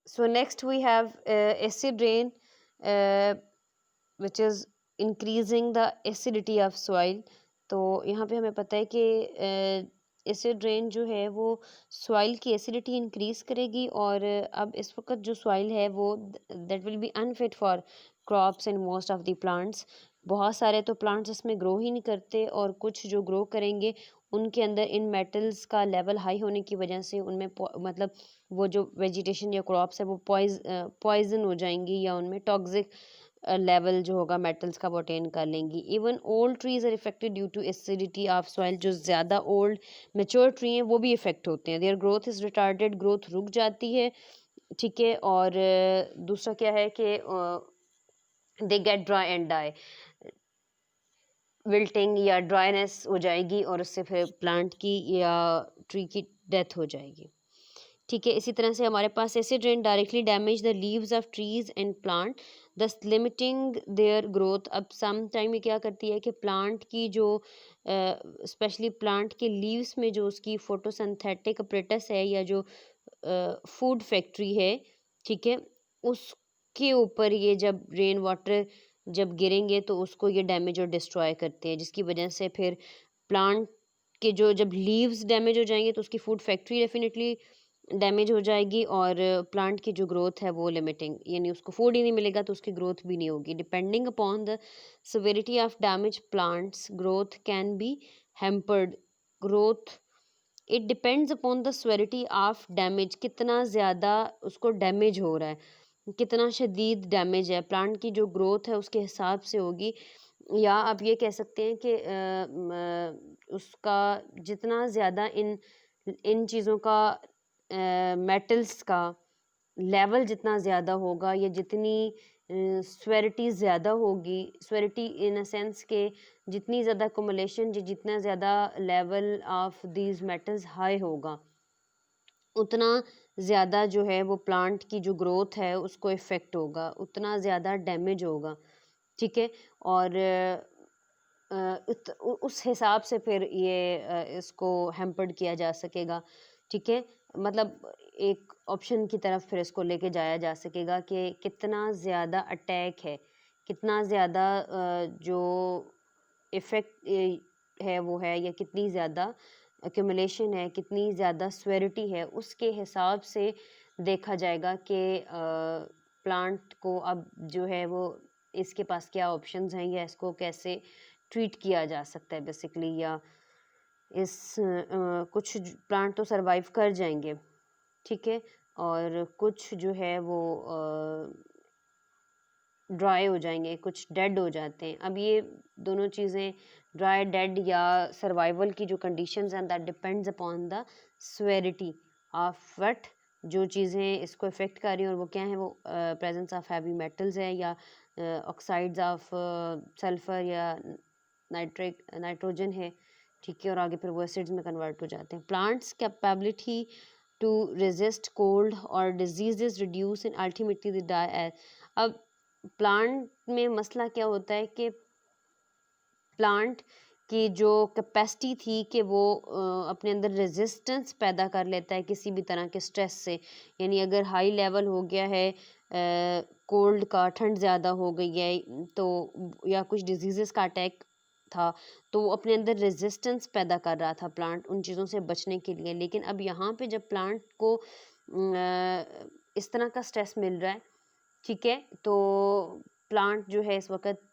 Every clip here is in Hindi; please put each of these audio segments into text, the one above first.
So next we have acid rain, uh, which is increasing the acidity of soil. तो यहाँ पे हमें पता है कि एसिड रेन जो है वो सॉइल की एसिडिटी इंक्रीज करेगी, और अब इस वक्त जो सॉइल है वो that will be unfit for crops and most of the plants. बहुत सारे तो प्लांट्स इसमें ग्रो ही नहीं करते, और कुछ जो ग्रो करेंगे उनके अंदर इन मेटल्स का लेवल हाई होने की वजह से उनमें मतलब वो जो वेजिटेशन या क्रॉप्स है वो पॉइजन हो जाएंगी, या उनमें टॉक्सिक लेवल जो होगा मेटल्स का वो अटेन कर लेंगी। Even old trees are affected due to acidity of soil. जो ज़्यादा ओल्ड मेच्योर ट्री हैं वो भी इफेक्ट होते हैं, their growth is retarded, growth रुक जाती है। ठीक है, और दूसरा क्या है कि they get dry and die, wilting या ड्राइनेस हो जाएगी, और उससे फिर प्लांट की या ट्री की डेथ हो जाएगी। ठीक है, इसी तरह से हमारे पास acid rain directly damage the leaves of trees and plant, thus limiting their growth. अब सम टाइम ये क्या करती है कि प्लांट की जो स्पेशली प्लांट के लीव्स में जो उसकी फोटोसिंथेटिक अपरेटस है, या जो फूड फैक्ट्री है, ठीक है, उसके ऊपर ये जब रेन वाटर जब गिरेंगे तो उसको ये डैमेज और डिस्ट्रॉय करते हैं, जिसकी वजह से फिर प्लांट के जो जब लीव्स डैमेज हो जाएंगे तो उसकी फूड फैक्ट्री डेफिनेटली डैमेज हो जाएगी, और प्लांट की जो ग्रोथ है वो लिमिटिंग, यानी उसको फूड ही नहीं मिलेगा तो उसकी ग्रोथ भी नहीं होगी। Depending upon the severity of damage plants growth can be hampered. Growth it depends upon the severity of damage, कितना ज़्यादा उसको डैमेज हो रहा है, कितना शदीद डैमेज है, प्लांट की जो ग्रोथ है उसके हिसाब से होगी। या आप ये कह सकते हैं कि उसका जितना ज़्यादा इन इन चीज़ों का मेटल्स का लेवल जितना ज़्यादा होगा, या जितनी स्वेरिटी ज़्यादा होगी, स्वेरिटी इन अ सेंस के जितनी ज़्यादा अकोमोलेशन, जितना ज़्यादा level of these metals high होगा, उतना ज़्यादा जो है वो प्लांट की जो ग्रोथ है उसको इफ़ेक्ट होगा, उतना ज़्यादा डैमेज होगा। ठीक है, और उस हिसाब से फिर ये इसको हैम्पर्ड किया जा सकेगा। ठीक है, मतलब एक ऑप्शन की तरफ फिर इसको लेके जाया जा सकेगा कि कितना ज़्यादा अटैक है, कितना ज़्यादा जो इफ़ेक्ट है वो है, या कितनी ज़्यादा एक्यूमुलेशन है, कितनी ज़्यादा स्वेरिटी है, उसके हिसाब से देखा जाएगा कि प्लांट को अब जो है वो इसके पास क्या ऑप्शंस हैं, या इसको कैसे ट्रीट किया जा सकता है बेसिकली। या इस कुछ प्लांट तो सरवाइव कर जाएंगे, ठीक है, और कुछ जो है वो ड्राई हो जाएंगे, कुछ डेड हो जाते हैं। अब ये दोनों चीज़ें ड्राई, डेड या सर्वाइवल की जो कंडीशंस हैं that depends upon the severity of what जो चीज़ें इसको इफ़ेक्ट कर रही हैं, और वो क्या है, वो प्रेजेंस ऑफ हैवी मेटल्स है, या ऑक्साइड्स ऑफ सल्फ़र, या नाइट्रोजन है। ठीक है, और आगे फिर वो एसिड्स में कन्वर्ट हो जाते हैं। Plants capability to resist cold और diseases reduce and ultimately the die. अब प्लांट में मसला क्या होता है कि प्लांट की जो कैपेसिटी थी कि वो अपने अंदर रेजिस्टेंस पैदा कर लेता है किसी भी तरह के स्ट्रेस से, यानी अगर हाई लेवल हो गया है कोल्ड का, ठंड ज़्यादा हो गई है तो, या कुछ डिजीज़ेस का अटैक था, तो वो अपने अंदर रेजिस्टेंस पैदा कर रहा था प्लांट उन चीज़ों से बचने के लिए। लेकिन अब यहाँ पे जब प्लांट को इस तरह का स्ट्रेस मिल रहा है, ठीक है, तो प्लांट जो है इस वक्त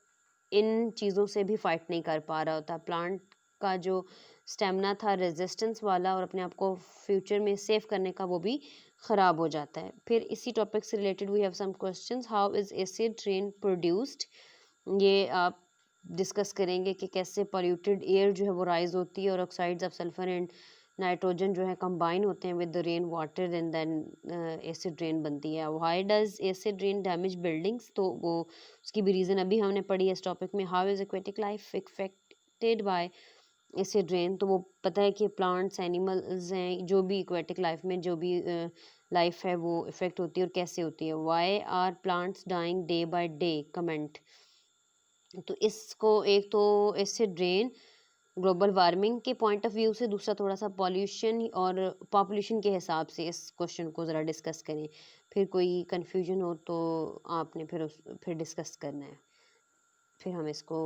इन चीज़ों से भी फाइट नहीं कर पा रहा होता। प्लांट का जो स्टेमिना था रेजिस्टेंस वाला और अपने आप को फ्यूचर में सेव करने का, वो भी ख़राब हो जाता है। फिर इसी टॉपिक से related we have some questions. How is acid rain produced, ये आप डिस्कस करेंगे कि कैसे पॉल्यूटेड एयर जो है वो राइज होती है, और oxides of sulphur and nitrogen जो है कंबाइन होते हैं with the rain water, and then acid rain बनती है। Why does acid rain damage buildings, तो वो उसकी भी रीज़न अभी हमने पढ़ी है इस टॉपिक में। How is aquatic life affected by acid rain, तो वो पता है कि प्लांट्स, एनिमल्स हैं, जो भी एक्वेटिक लाइफ में जो भी लाइफ है वो इफ़ेक्ट होती है, और कैसे होती है। Why are plants dying day by day, comment. तो इसको एक तो एसिड रेन ग्लोबल वार्मिंग के पॉइंट ऑफ व्यू से, दूसरा थोड़ा सा पॉल्यूशन और पॉपुलेशन के हिसाब से इस क्वेश्चन को ज़रा डिस्कस करें। फिर कोई कन्फ्यूजन हो तो आपने फिर डिस्कस करना है, फिर हम इसको